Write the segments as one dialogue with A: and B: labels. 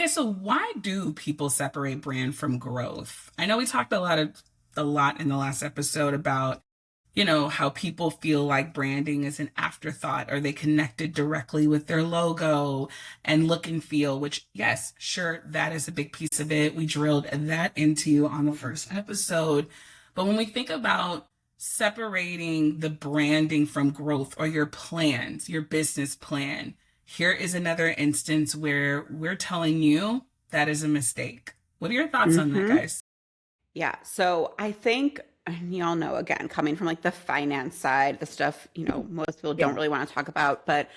A: Okay, so why do people separate brand from growth? I know we talked a lot in the last episode about, how people feel like branding is an afterthought or they connect it directly with their logo and look and feel, which yes, sure, that is a big piece of it. We drilled that into you on the first episode. But when we think about separating the branding from growth or your plans, your business plan, here is another instance where we're telling you that is a mistake. What are your thoughts on that,
B: Mm-hmm.
A: guys?
B: Yeah. So I think, and y'all know, again, coming from like the finance side, the stuff, most people don't
A: Yeah.
B: really want to talk about, but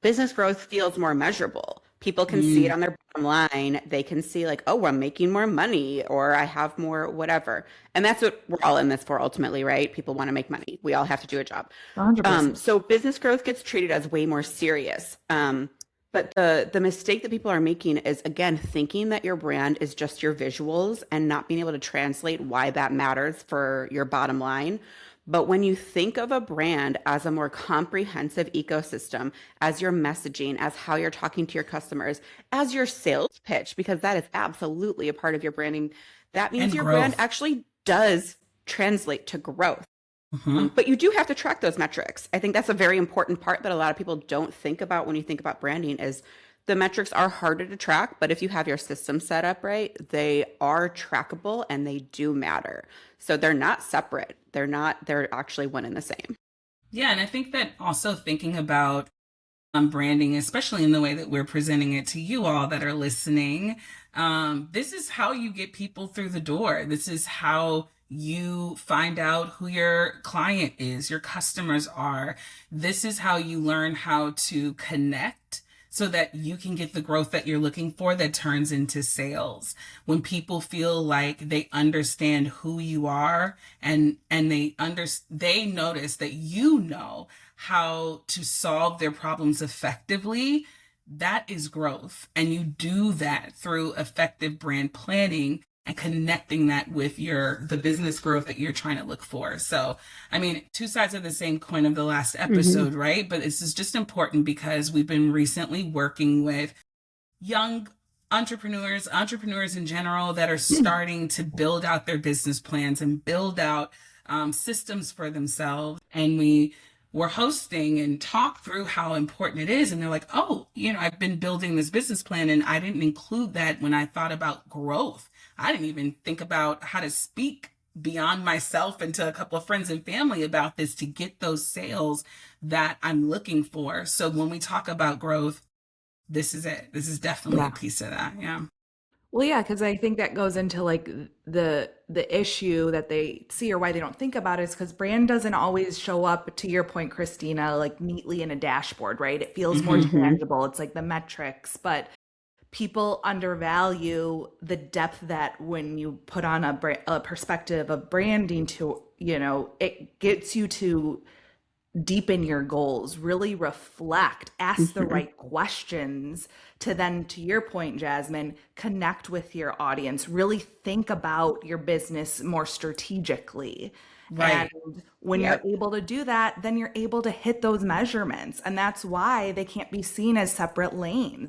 B: business growth feels more measurable. People can see it
A: Mm,
B: on their bottom line. They can see like, oh, I'm making more money or I have more whatever. And that's what we're all in this for ultimately, right? People want to make money. We all have to do a job.
C: 100%.
B: So business growth gets treated as way more serious. But the mistake that people are making is again thinking that your brand is just your visuals and not being able to translate why that matters for your bottom line. But when you think of a brand as a more comprehensive ecosystem, as your messaging, as how you're talking to your customers, as your sales pitch, because that is absolutely a part of your branding, that means
A: and
B: your brand
A: growth.
B: actually does translate to growth.
A: Hmm.
B: But you do have to track those metrics. I think that's a very important part that a lot of people don't think about when you think about branding is the metrics are harder to track, but if you have your system set up right, they are trackable and they do matter. So they're not separate. They're actually one and the same.
A: Yeah, and I think that also thinking about branding, especially in the way that we're presenting it to you all that are listening, this is how you get people through the door. This is how you find out who your client is, your customers are. This is how you learn how to connect so that you can get the growth that you're looking for that turns into sales. When people feel like they understand who you are and they notice that you know how to solve their problems effectively, that is growth. And you do that through effective brand planning and connecting that with the business growth that you're trying to look for. So, I mean, two sides of the same coin of the last
B: Hmm.
A: episode, right? But this is just important because we've been recently working with young entrepreneurs in general that are starting to build out their business plans and build out systems for themselves. And we were hosting and talk through how important it is. And they're like, oh, I've been building this business plan and I didn't include that when I thought about growth. I didn't even think about how to speak beyond myself and to a couple of friends and family about this to get those sales that I'm looking for. So when we talk about growth, this is it. This is definitely a
C: Yeah.
A: piece of that. Yeah.
C: Well, yeah, because I think that goes into like the issue that they see or why they don't think about it is because brand doesn't always show up, to your point, Christina, like neatly in a dashboard, right? It feels more
A: Hmm.
B: Hmm.
C: tangible. It's like the metrics, but people undervalue the depth that when you put on a perspective of branding to, it gets you to deepen your goals, really reflect, ask the
B: Hmm.
C: right questions to then, to your point, Jasmine, connect with your audience, really think about your business more strategically. And
A: Right.
C: when you're
B: Yep.
C: able to do that, then you're able to hit those measurements. And that's why they can't be seen as separate lanes.